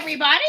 everybody.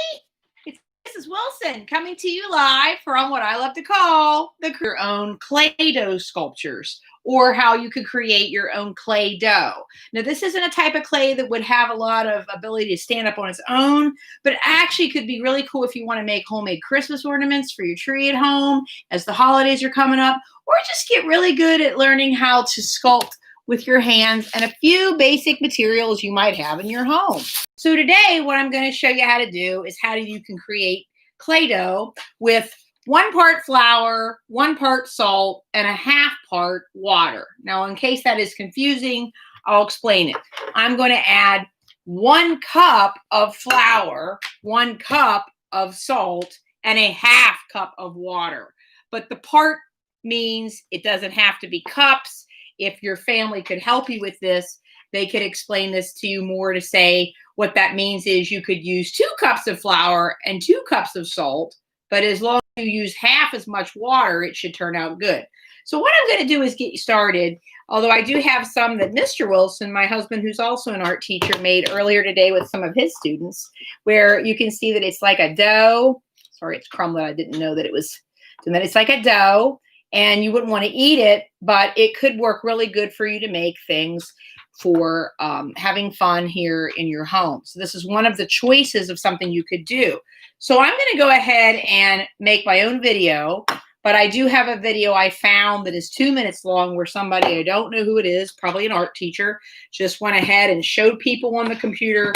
It's Mrs. Wilson coming to you live from what I love to call your own clay dough sculptures, or how you could create your own clay dough. Now, this isn't a type of clay that would have a lot of ability to stand up on its own, but it actually could be really cool if you want to make homemade Christmas ornaments for your tree at home as the holidays are coming up, or just get really good at learning how to sculpt with your hands and a few basic materials you might have in your home. So today, what I'm going to show you how to do is how you can create clay dough with 1 part flour, 1 part salt, and a 1/2 part water. Now, in case that is confusing, I'll explain it. I'm going to add 1 cup of flour, 1 cup of salt, and a 1/2 cup of water. But the part means it doesn't have to be cups. If your family could help you with this, they could explain this to you more to say what that means is you could use 2 cups of flour and 2 cups of salt, but as long as you use 1/2 as much water, it should turn out good. So what I'm going to do is get you started, although I do have some that Mr. Wilson, my husband, who's also an art teacher, made earlier today with some of his students, where you can see that it's like a dough. Sorry, it's crumb that I didn't know that it was. And then it's like a dough. And you wouldn't want to eat it, but it could work really good for you to make things for having fun here in your home. So this is one of the choices of something you could do. So I'm going to go ahead and make my own video, but I do have a video I found that is 2 minutes long where somebody, I don't know who it is, probably an art teacher, just went ahead and showed people on the computer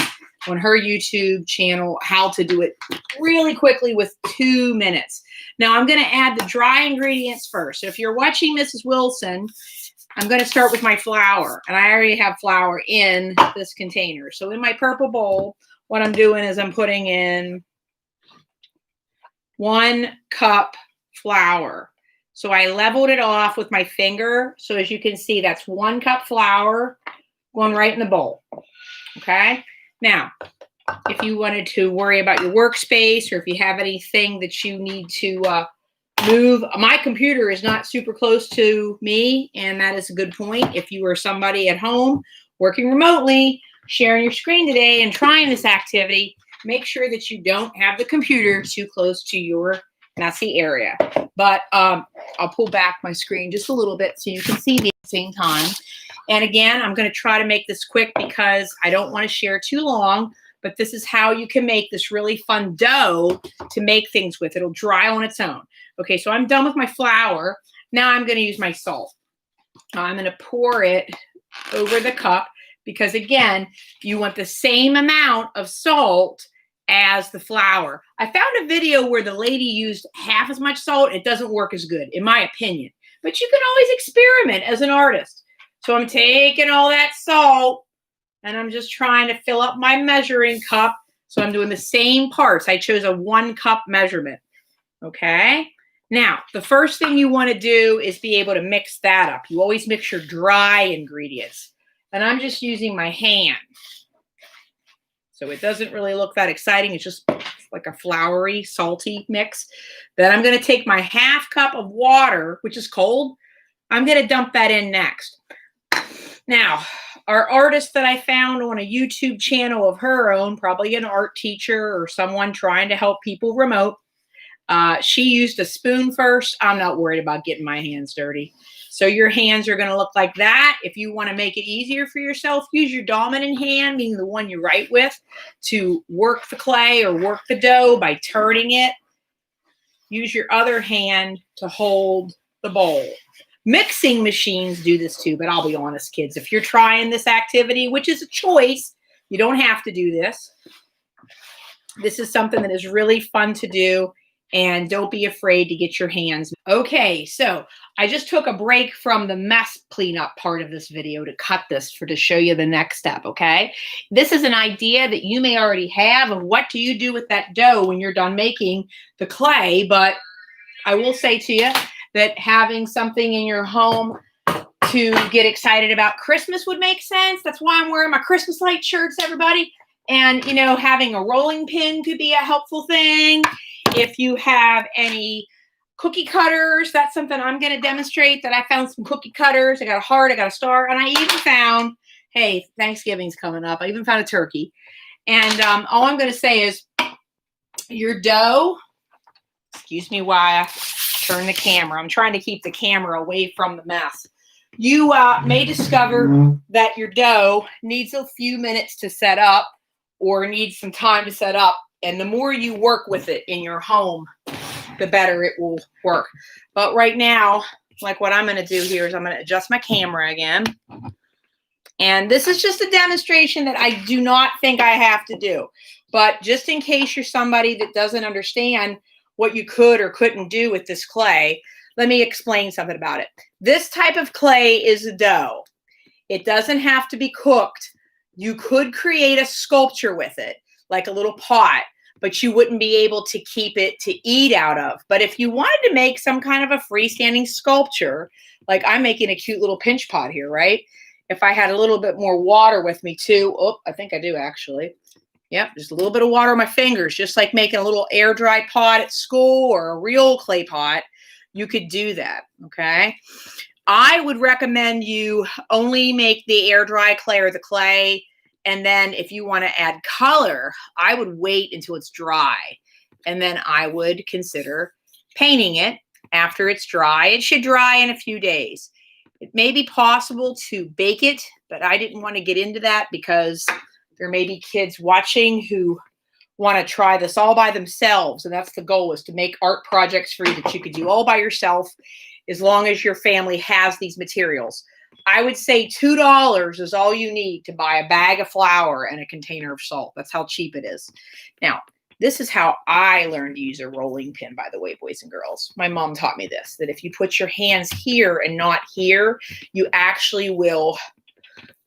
on her YouTube channel how to do it really quickly with 2 minutes. Now I'm going to add the dry ingredients first. So if you're watching Mrs. Wilson, I'm going to start with my flour, and I already have flour in this container. So in my purple bowl, what I'm doing is I'm putting in 1 cup flour. So I leveled it off with my finger. So as you can see, that's 1 cup flour going right in the bowl. Okay. Now, if you wanted to worry about your workspace, or if you have anything that you need to move, my computer is not super close to me, and that is a good point. If you are somebody at home working remotely, sharing your screen today and trying this activity, make sure that you don't have the computer too close to your messy area. But I'll pull back my screen just a little bit so you can see me at the same time. And again, I'm going to try to make this quick because I don't want to share too long, but this is how you can make this really fun dough to make things with. It'll dry on its own. Okay, so I'm done with my flour. Now I'm going to use my salt. I'm going to pour it over the cup because, again, you want the same amount of salt as the flour. I found a video where the lady used 1/2 as much salt. It doesn't work as good, in my opinion. But you can always experiment as an artist. So I'm taking all that salt, and I'm just trying to fill up my measuring cup. So I'm doing the same parts. I chose a 1 cup measurement. Okay. Now, the first thing you want to do is be able to mix that up. You always mix your dry ingredients. And I'm just using my hand. So it doesn't really look that exciting. It's just like a floury, salty mix. Then I'm going to take my 1/2 cup of water, which is cold. I'm going to dump that in next. Now, our artist that I found on a YouTube channel of her own, probably an art teacher or someone trying to help people remote, she used a spoon first. I'm not worried about getting my hands dirty. So your hands are going to look like that. If you want to make it easier for yourself, use your dominant hand, meaning the one you write with, to work the clay or work the dough by turning it. Use your other hand to hold the bowl. Mixing machines do this too, but I'll be honest, kids, if you're trying this activity, which is a choice, you don't have to do this. This is something that is really fun to do, and don't be afraid to get your hands. Okay, so I just took a break from the mess cleanup part of this video to cut this to show you the next step, okay? This is an idea that you may already have of what do you do with that dough when you're done making the clay, but I will say to you that having something in your home to get excited about Christmas would make sense. That's why I'm wearing my Christmas light shirts, everybody. And, you know, having a rolling pin could be a helpful thing. If you have any cookie cutters, that's something I'm going to demonstrate, that I found some cookie cutters. I got a heart, I got a star, and I even found, hey, Thanksgiving's coming up. I even found a turkey. And all I'm going to say is your dough, excuse me while I turn the camera. I'm trying to keep the camera away from the mess. You may discover that your dough needs a few minutes to set up or needs some time to set up. And the more you work with it in your home, the better it will work. But right now, like what I'm going to do here is I'm going to adjust my camera again. And this is just a demonstration that I do not think I have to do. But just in case you're somebody that doesn't understand what you could or couldn't do with this clay, let me explain something about it. This type of clay is a dough. It doesn't have to be cooked. You could create a sculpture with it, like a little pot, but you wouldn't be able to keep it to eat out of. But if you wanted to make some kind of a freestanding sculpture, like I'm making a cute little pinch pot here, right? If I had a little bit more water with me too, oh, I think I do actually. Yep, just a little bit of water on my fingers, just like making a little air dry pot at school or a real clay pot. You could do that, okay? I would recommend you only make the air dry clay or the clay, and then if you want to add color, I would wait until it's dry, and then I would consider painting it after it's dry. It should dry in a few days. It may be possible to bake it, but I didn't want to get into that because there may be kids watching who want to try this all by themselves, and that's the goal, is to make art projects for you that you could do all by yourself as long as your family has these materials. I would say $2 is all you need to buy a bag of flour and a container of salt. That's how cheap it is. Now, this is how I learned to use a rolling pin, by the way, boys and girls. My mom taught me this, that if you put your hands here and not here, you actually will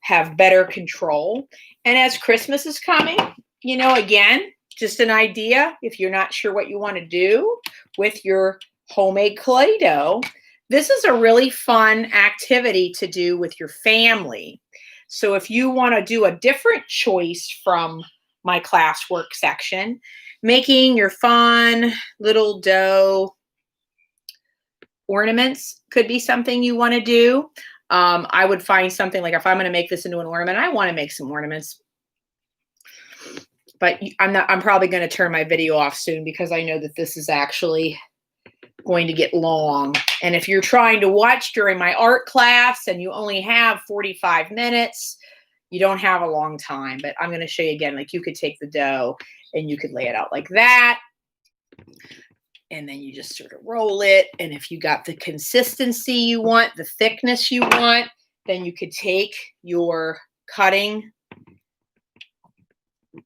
have better control. And as Christmas is coming, you know, again, just an idea, if you're not sure what you want to do with your homemade clay dough, this is a really fun activity to do with your family. So if you want to do a different choice from my classwork section, making your fun little dough ornaments could be something you want to do. I would find something like, if I'm going to make this into an ornament, I want to make some ornaments. But I'm probably going to turn my video off soon because I know that this is actually going to get long. And if you're trying to watch during my art class and you only have 45 minutes, you don't have a long time. But I'm going to show you again, like you could take the dough and you could lay it out like that. And then you just sort of roll it. And if you got the consistency you want, the thickness you want, then you could take your cutting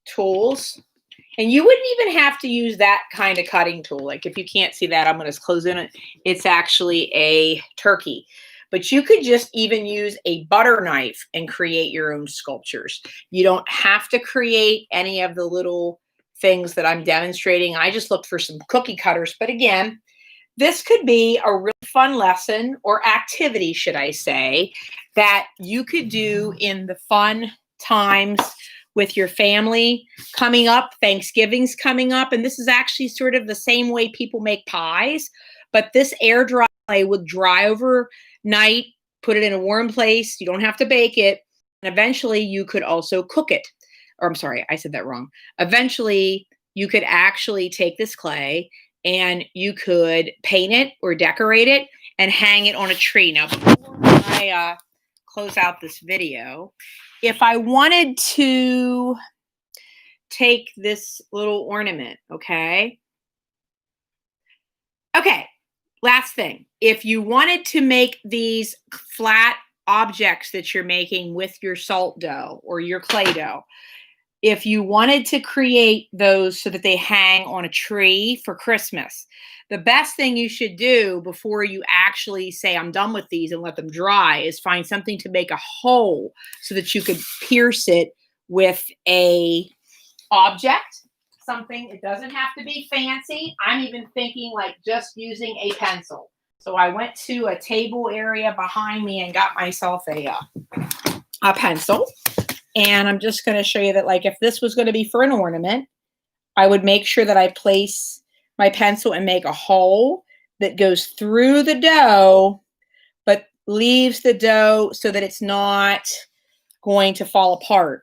tools. And you wouldn't even have to use that kind of cutting tool. Like if you can't see that, I'm going to close in it. It's actually a turkey. But you could just even use a butter knife and create your own sculptures. You don't have to create any of the little things that I'm demonstrating. I just looked for some cookie cutters. But again, this could be a really fun lesson or activity, should I say, that you could do in the fun times with your family coming up. Thanksgiving's coming up, and this is actually sort of the same way people make pies, but this air dry would dry overnight, put it in a warm place. You don't have to bake it, and eventually you could also cook it. Or I'm sorry, I said that wrong. Eventually you could actually take this clay and you could paint it or decorate it and hang it on a tree. Now, before I close out this video, if I wanted to take this little ornament, okay, last thing. If you wanted to make these flat objects that you're making with your salt dough or your clay dough, if you wanted to create those so that they hang on a tree for Christmas, the best thing you should do before you actually say, I'm done with these and let them dry, is find something to make a hole so that you could pierce it with a object, something. It doesn't have to be fancy. I'm even thinking like just using a pencil. So I went to a table area behind me and got myself a pencil. And I'm just going to show you that, like, if this was going to be for an ornament, I would make sure that I place my pencil and make a hole that goes through the dough, but leaves the dough so that it's not going to fall apart.